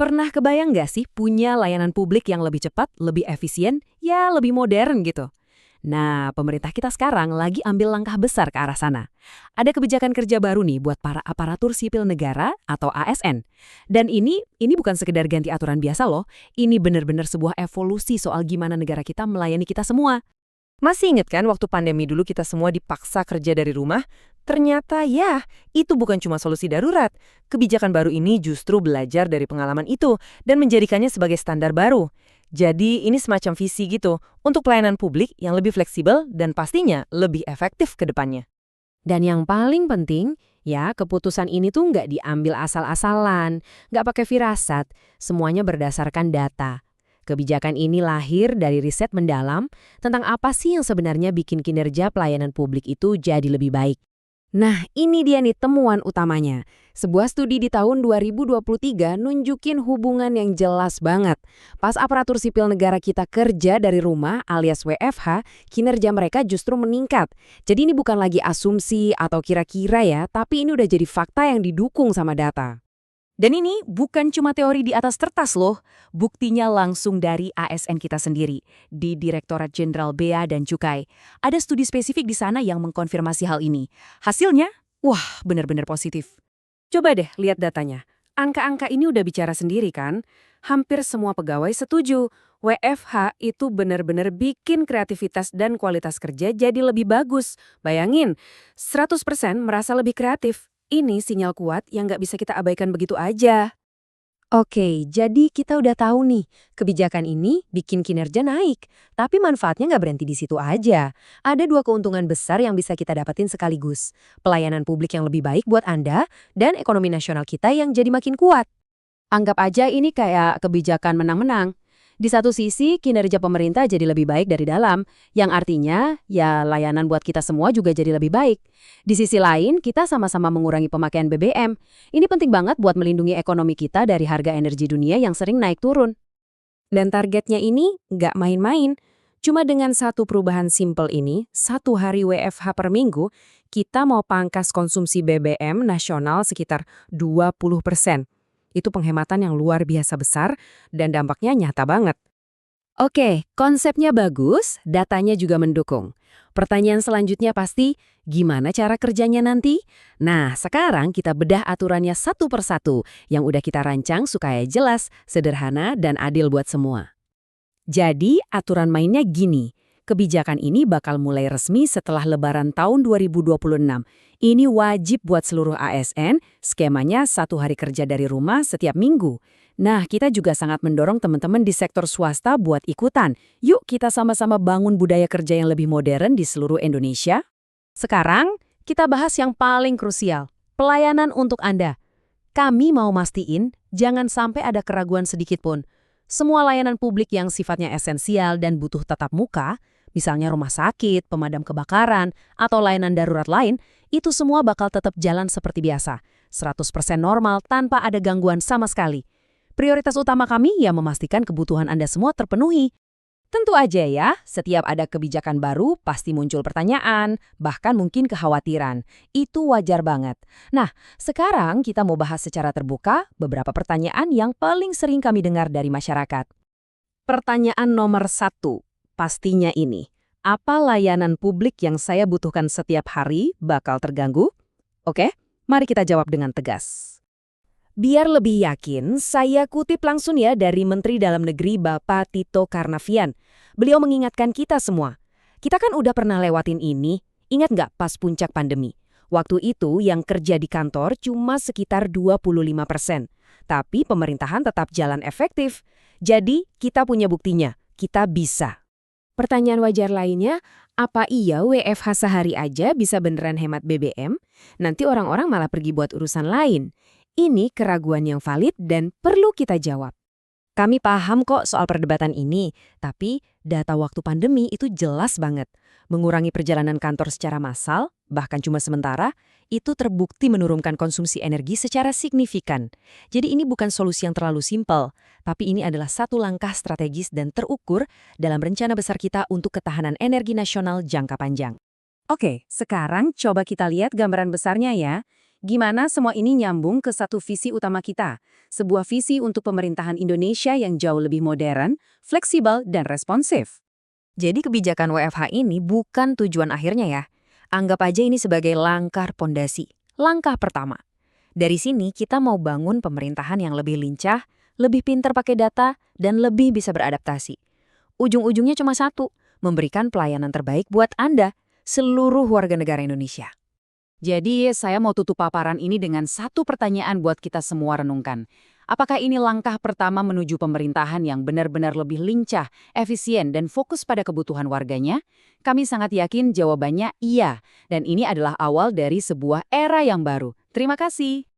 Pernah kebayang nggak sih punya layanan publik yang lebih cepat, lebih efisien, ya lebih modern gitu? Nah, pemerintah kita sekarang lagi ambil langkah besar ke arah sana. Ada kebijakan kerja baru nih buat para aparatur sipil negara atau ASN. Dan ini bukan sekedar ganti aturan biasa loh. Ini benar-benar sebuah evolusi soal gimana negara kita melayani kita semua. Masih ingat kan waktu pandemi dulu kita semua dipaksa kerja dari rumah? Ternyata ya, itu bukan cuma solusi darurat. Kebijakan baru ini justru belajar dari pengalaman itu dan menjadikannya sebagai standar baru. Jadi ini semacam visi gitu untuk pelayanan publik yang lebih fleksibel dan pastinya lebih efektif ke depannya. Dan yang paling penting, ya keputusan ini tuh nggak diambil asal-asalan, nggak pakai firasat, semuanya berdasarkan data. Kebijakan ini lahir dari riset mendalam tentang apa sih yang sebenarnya bikin kinerja pelayanan publik itu jadi lebih baik. Nah, ini dia nih temuan utamanya. Sebuah studi di tahun 2023 nunjukin hubungan yang jelas banget. Pas aparatur sipil negara kita kerja dari rumah alias WFH, kinerja mereka justru meningkat. Jadi ini bukan lagi asumsi atau kira-kira ya, tapi ini udah jadi fakta yang didukung sama data. Dan ini bukan cuma teori di atas kertas loh, buktinya langsung dari ASN kita sendiri, di Direktorat Jenderal Bea dan Cukai. Ada studi spesifik di sana yang mengkonfirmasi hal ini. Hasilnya, wah benar-benar positif. Coba deh lihat datanya. Angka-angka ini udah bicara sendiri kan? Hampir semua pegawai setuju. WFH itu benar-benar bikin kreativitas dan kualitas kerja jadi lebih bagus. Bayangin, 100% merasa lebih kreatif. Ini sinyal kuat yang nggak bisa kita abaikan begitu aja. Oke, jadi kita udah tahu nih, kebijakan ini bikin kinerja naik. Tapi manfaatnya nggak berhenti di situ aja. Ada dua keuntungan besar yang bisa kita dapetin sekaligus. Pelayanan publik yang lebih baik buat Anda, dan ekonomi nasional kita yang jadi makin kuat. Anggap aja ini kayak kebijakan menang-menang. Di satu sisi, kinerja pemerintah jadi lebih baik dari dalam, yang artinya, ya layanan buat kita semua juga jadi lebih baik. Di sisi lain, kita sama-sama mengurangi pemakaian BBM. Ini penting banget buat melindungi ekonomi kita dari harga energi dunia yang sering naik turun. Dan targetnya ini nggak main-main. Cuma dengan satu perubahan simpel ini, 1 hari WFH per minggu, kita mau pangkas konsumsi BBM nasional sekitar 20%. Itu penghematan yang luar biasa besar dan dampaknya nyata banget. Oke, konsepnya bagus, datanya juga mendukung. Pertanyaan selanjutnya pasti, gimana cara kerjanya nanti? Nah, sekarang kita bedah aturannya satu persatu yang udah kita rancang supaya jelas, sederhana, dan adil buat semua. Jadi, aturan mainnya gini. Kebijakan ini bakal mulai resmi setelah Lebaran tahun 2026. Ini wajib buat seluruh ASN, skemanya 1 hari kerja dari rumah setiap minggu. Nah, kita juga sangat mendorong teman-teman di sektor swasta buat ikutan. Yuk kita sama-sama bangun budaya kerja yang lebih modern di seluruh Indonesia. Sekarang, kita bahas yang paling krusial, pelayanan untuk Anda. Kami mau mastiin, jangan sampai ada keraguan sedikit pun. Semua layanan publik yang sifatnya esensial dan butuh tatap muka, misalnya rumah sakit, pemadam kebakaran, atau layanan darurat lain, itu semua bakal tetap jalan seperti biasa. 100% normal tanpa ada gangguan sama sekali. Prioritas utama kami ya memastikan kebutuhan Anda semua terpenuhi. Tentu aja ya, setiap ada kebijakan baru pasti muncul pertanyaan, bahkan mungkin kekhawatiran. Itu wajar banget. Nah, sekarang kita mau bahas secara terbuka beberapa pertanyaan yang paling sering kami dengar dari masyarakat. Pertanyaan nomor 1. Pastinya ini, apa layanan publik yang saya butuhkan setiap hari bakal terganggu? Oke, mari kita jawab dengan tegas. Biar lebih yakin, saya kutip langsung ya dari Menteri Dalam Negeri Bapak Tito Karnavian. Beliau mengingatkan kita semua. Kita kan udah pernah lewatin ini, ingat nggak pas puncak pandemi? Waktu itu yang kerja di kantor cuma sekitar 25%. Tapi pemerintahan tetap jalan efektif. Jadi kita punya buktinya, kita bisa. Pertanyaan wajar lainnya, apa iya WFH sehari aja bisa beneran hemat BBM? Nanti orang-orang malah pergi buat urusan lain. Ini keraguan yang valid dan perlu kita jawab. Kami paham kok soal perdebatan ini, tapi data waktu pandemi itu jelas banget. Mengurangi perjalanan kantor secara massal, bahkan cuma sementara, itu terbukti menurunkan konsumsi energi secara signifikan. Jadi ini bukan solusi yang terlalu simpel, tapi ini adalah satu langkah strategis dan terukur dalam rencana besar kita untuk ketahanan energi nasional jangka panjang. Oke, sekarang coba kita lihat gambaran besarnya ya. Gimana semua ini nyambung ke satu visi utama kita? Sebuah visi untuk pemerintahan Indonesia yang jauh lebih modern, fleksibel, dan responsif. Jadi kebijakan WFH ini bukan tujuan akhirnya ya. Anggap aja ini sebagai langkah pondasi, langkah pertama. Dari sini kita mau bangun pemerintahan yang lebih lincah, lebih pintar pakai data, dan lebih bisa beradaptasi. Ujung-ujungnya cuma satu, memberikan pelayanan terbaik buat Anda, seluruh warga negara Indonesia. Jadi, saya mau tutup paparan ini dengan satu pertanyaan buat kita semua renungkan. Apakah ini langkah pertama menuju pemerintahan yang benar-benar lebih lincah, efisien, dan fokus pada kebutuhan warganya? Kami sangat yakin jawabannya iya, dan ini adalah awal dari sebuah era yang baru. Terima kasih.